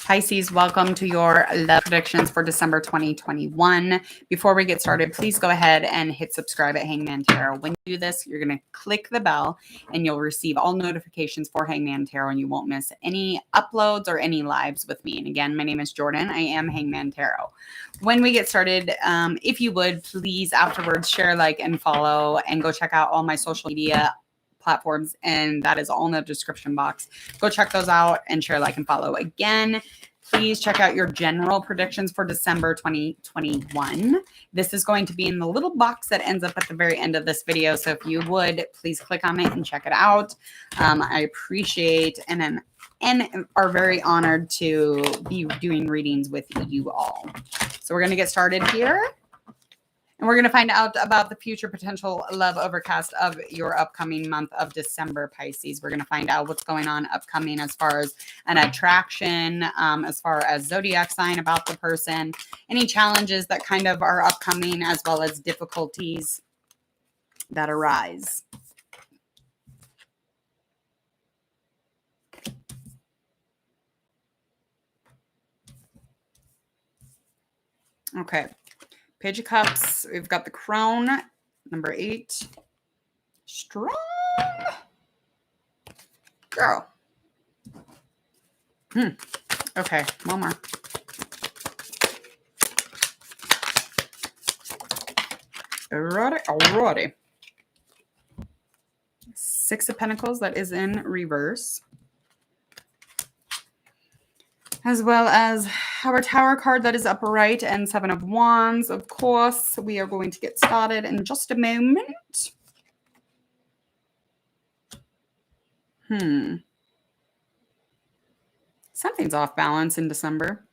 Pisces, welcome to your love predictions for December 2021. Before we get started, please go ahead and hit subscribe at Hangman Tarot. When you do this, you're going to click the bell and you'll receive all notifications for Hangman Tarot and you won't miss any uploads or any lives with me. And again, my name is Jordan. I am Hangman Tarot. When we get started, if you would, please afterwards share, like, and follow, and go check out all my social media platforms, and that is all in the description box. Go check those out and share, like, and follow. Again, please check out your general predictions for December 2021. This is going to be in the little box that ends up at the very end of this video. So if you would, please click on it and check it out. I appreciate and are very honored to be doing readings with you all. So we're going to get started here. And we're going to find out about the future potential love overcast of your upcoming month of December, Pisces. We're going to find out what's going on upcoming as far as an attraction, as far as zodiac sign about the person, any challenges that kind of are upcoming, as well as difficulties that arise. Okay. Page of Cups, we've got the Crone, number 8. Strong. Girl. Okay, one more. Alrighty. 6 of Pentacles, that is in reverse. As well as our Tower card that is upright, and 7 of Wands, of course. We are going to get started in just a moment. Something's off balance in December.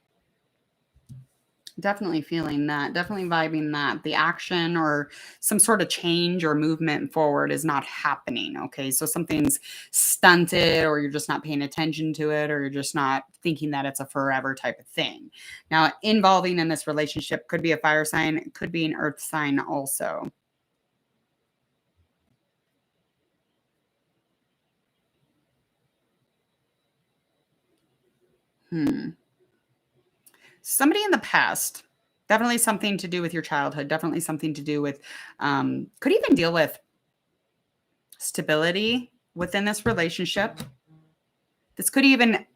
Definitely feeling that. Definitely vibing that. The action or some sort of change or movement forward is not happening, okay? So something's stunted, or you're just not paying attention to it, or you're just not thinking that it's a forever type of thing. Now, involving in this relationship could be a fire sign. It could be an earth sign also. Somebody in the past, definitely something to do with your childhood, definitely something to do with, could even deal with stability within this relationship. This could even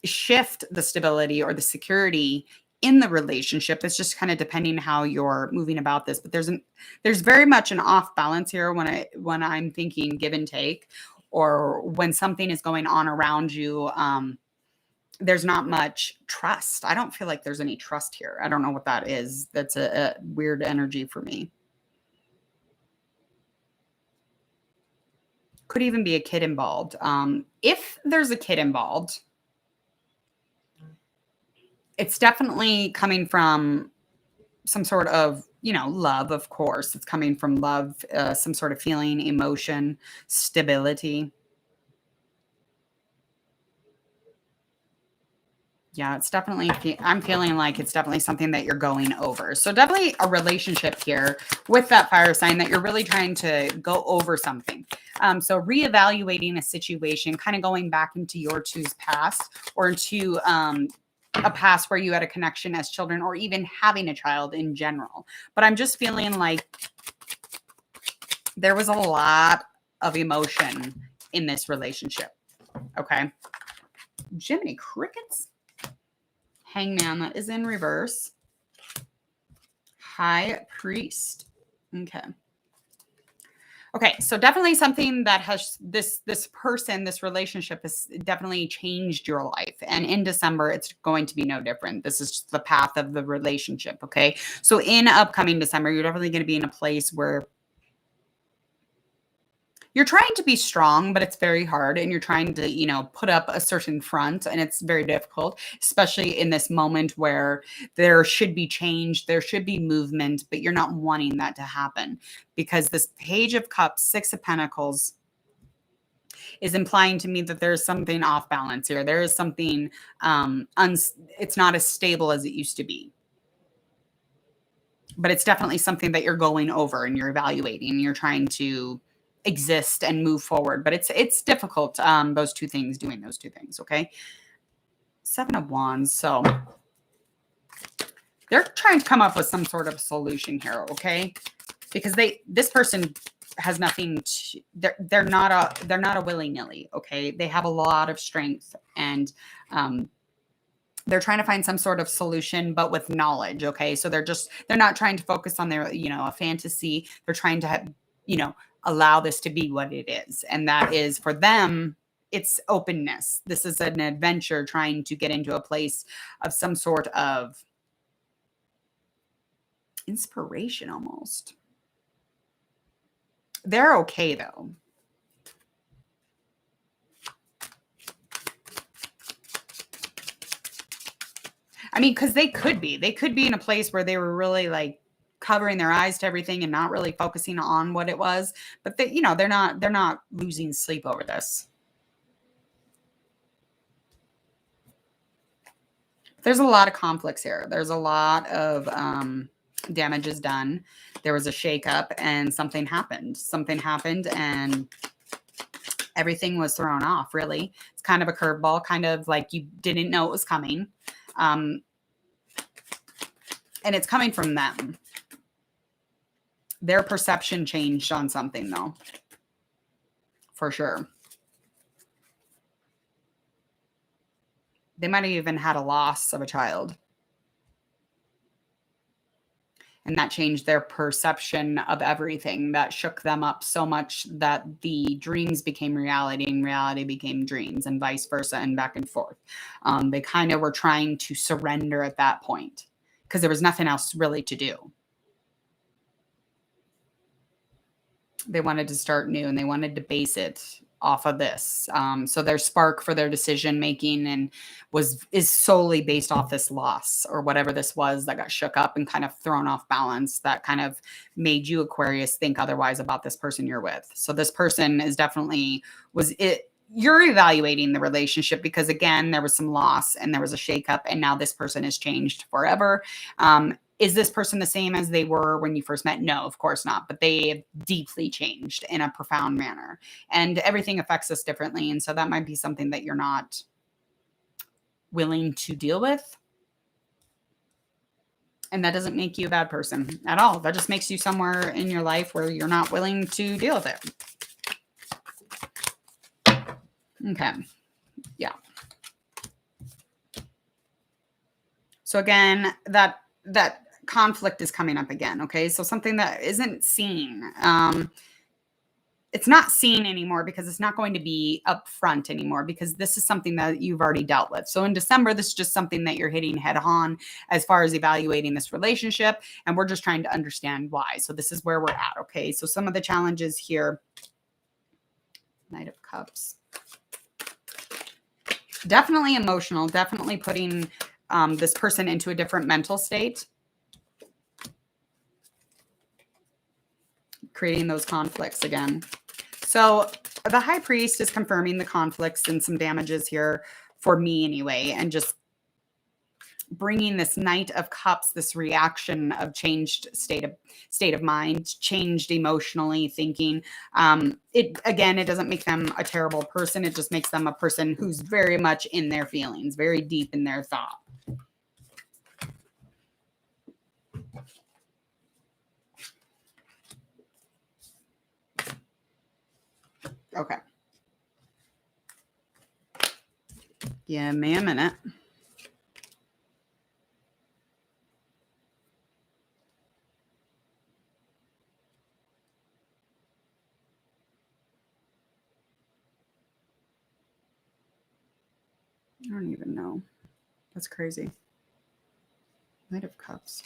shift the stability or the security in the relationship. It's just kind of depending how you're moving about this. But there's very much an off balance here when I'm thinking give and take, or when something is going on around you. There's not much trust. I don't feel like there's any trust here. I don't know what that is. That's a weird energy for me. Could even be a kid involved. If there's a kid involved, it's definitely coming from some sort of, love, of course. It's coming from love, some sort of feeling, emotion, stability. Yeah, it's definitely, I'm feeling like it's definitely something that you're going over. So definitely a relationship here with that fire sign that you're really trying to go over something. So reevaluating a situation, kind of going back into your two's past, or into a past where you had a connection as children, or even having a child in general. But I'm just feeling like there was a lot of emotion in this relationship. Okay. Jiminy Crickets. Hangman, that is in reverse. High Priest. Okay, so definitely something that has this person, this relationship has definitely changed your life. And in December, it's going to be no different. This is just the path of the relationship, okay? So in upcoming December, you're definitely going to be in a place where you're trying to be strong, but it's very hard. And you're trying to, put up a certain front, and it's very difficult, especially in this moment where there should be change, there should be movement, but you're not wanting that to happen, because this Page of Cups, 6 of Pentacles, is implying to me that there's something off balance here. There is something, it's not as stable as it used to be. But it's definitely something that you're going over and you're evaluating, and you're trying to exist and move forward. But it's difficult, doing those two things, okay? Seven of Wands. So they're trying to come up with some sort of solution here, okay? Because this person has nothing to, they're not a willy-nilly, okay? They have a lot of strength, and they're trying to find some sort of solution, but with knowledge, okay? So they're not trying to focus on their, a fantasy. They're trying to have, allow this to be what it is. And that is, for them, it's openness. This is an adventure, trying to get into a place of some sort of inspiration almost. They're okay though. I mean, because they could be in a place where they were really like covering their eyes to everything and not really focusing on what it was. But they're not losing sleep over this. There's a lot of conflicts here. There's a lot of damage is done. There was a shakeup and something happened. And everything was thrown off, really. It's kind of a curveball, kind of like you didn't know it was coming. And it's coming from them. Their perception changed on something, though. For sure. They might have even had a loss of a child. And that changed their perception of everything. That shook them up so much that the dreams became reality and reality became dreams, and vice versa, and back and forth. They kind of were trying to surrender at that point because there was nothing else really to do. They wanted to start new, and they wanted to base it off of this. So their spark for their decision making is solely based off this loss, or whatever this was that got shook up and kind of thrown off balance, that kind of made you, Aquarius, think otherwise about this person you're with. So this person is definitely you're evaluating the relationship because, again, there was some loss and there was a shakeup, and now this person has changed forever. Is this person the same as they were when you first met? No, of course not. But they have deeply changed in a profound manner. And everything affects us differently. And so that might be something that you're not willing to deal with. And that doesn't make you a bad person at all. That just makes you somewhere in your life where you're not willing to deal with it. Okay. Yeah. So again, that conflict is coming up again. Okay. So something that isn't seen. It's not seen anymore because it's not going to be upfront anymore, because this is something that you've already dealt with. So in December, this is just something that you're hitting head on as far as evaluating this relationship. And we're just trying to understand why. So this is where we're at. Okay. So some of the challenges here. Knight of Cups. Definitely emotional. Definitely putting this person into a different mental state. Creating those conflicts again. So the High Priest is confirming the conflicts and some damages here for me anyway, and just bringing this Knight of Cups, this reaction of changed state of mind, changed emotionally thinking. It doesn't make them a terrible person. It just makes them a person who's very much in their feelings, very deep in their thought. Okay. Give me a minute. I don't even know. That's crazy. Knight of Cups.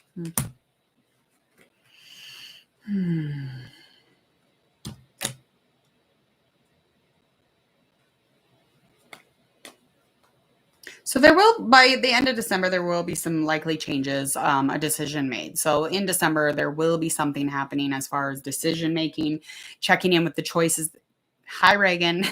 So there will, by the end of December, there will be some likely changes, a decision made. So in December, there will be something happening as far as decision making, checking in with the choices. Hi, Reagan.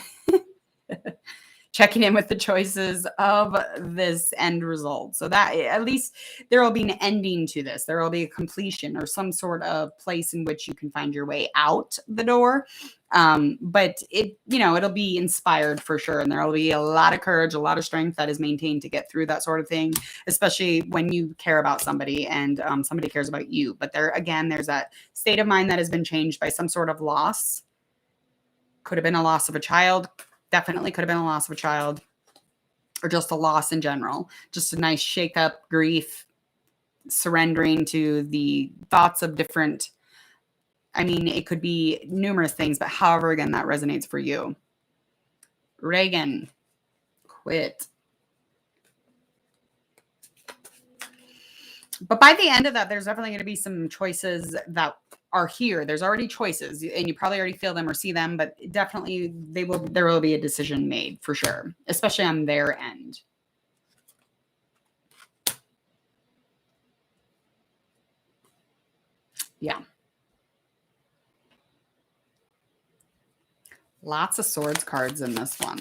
checking in with the choices of this end result. So that at least there will be an ending to this. There will be a completion or some sort of place in which you can find your way out the door. But it'll be inspired for sure. And there will be a lot of courage, a lot of strength that is maintained to get through that sort of thing, especially when you care about somebody and somebody cares about you. But there's that state of mind that has been changed by some sort of loss. Could have been a loss of a child. Definitely could have been a loss of a child, or just a loss in general. Just a nice shake up, grief, surrendering to the thoughts of different. I mean, it could be numerous things, but however, again, that resonates for you. Reagan, quit. But by the end of that, there's definitely going to be some choices that are here. There's already choices, and you probably already feel them or see them, but definitely there will be a decision made for sure, especially on their end. Yeah. Lots of swords cards in this one.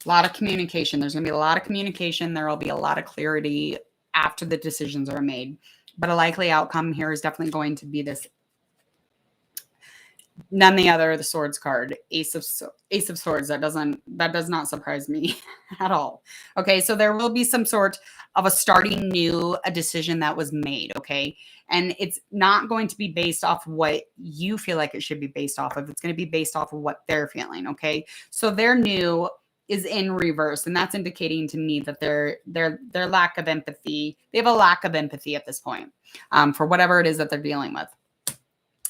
A lot of communication. There's going to be a lot of communication. There will be a lot of clarity after the decisions are made. But a likely outcome here is definitely going to be this. None the other, the swords card, Ace of Swords. That does not surprise me at all. Okay, so there will be some sort of a starting new, a decision that was made. Okay, and it's not going to be based off what you feel like it should be based off of. It's going to be based off of what they're feeling. Okay, so their new is in reverse, and that's indicating to me that their lack of empathy. They have a lack of empathy at this point for whatever it is that they're dealing with.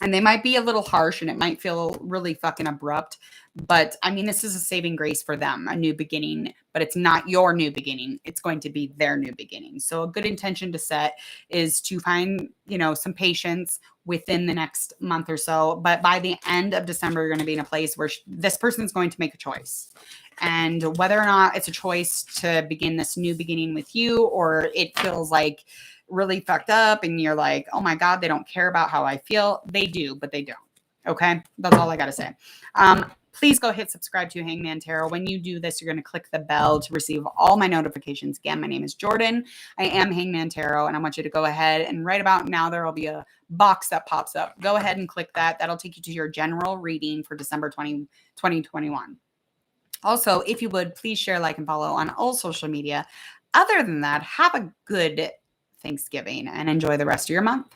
And they might be a little harsh and it might feel really fucking abrupt. But I mean, this is a saving grace for them, a new beginning, but it's not your new beginning. It's going to be their new beginning. So a good intention to set is to find, some patience within the next month or so. But by the end of December, you're going to be in a place where this person is going to make a choice. And whether or not it's a choice to begin this new beginning with you, or it feels like really fucked up and you're like, oh my God, they don't care about how I feel. They do, but they don't. Okay. That's all I got to say. Please go hit subscribe to Hangman Tarot. When you do this, you're going to click the bell to receive all my notifications. Again, my name is Jordan. I am Hangman Tarot, and I want you to go ahead and right about now, there will be a box that pops up. Go ahead and click that. That'll take you to your general reading for December 2021. Also, if you would, please share, like, and follow on all social media. Other than that, have a good Thanksgiving and enjoy the rest of your month.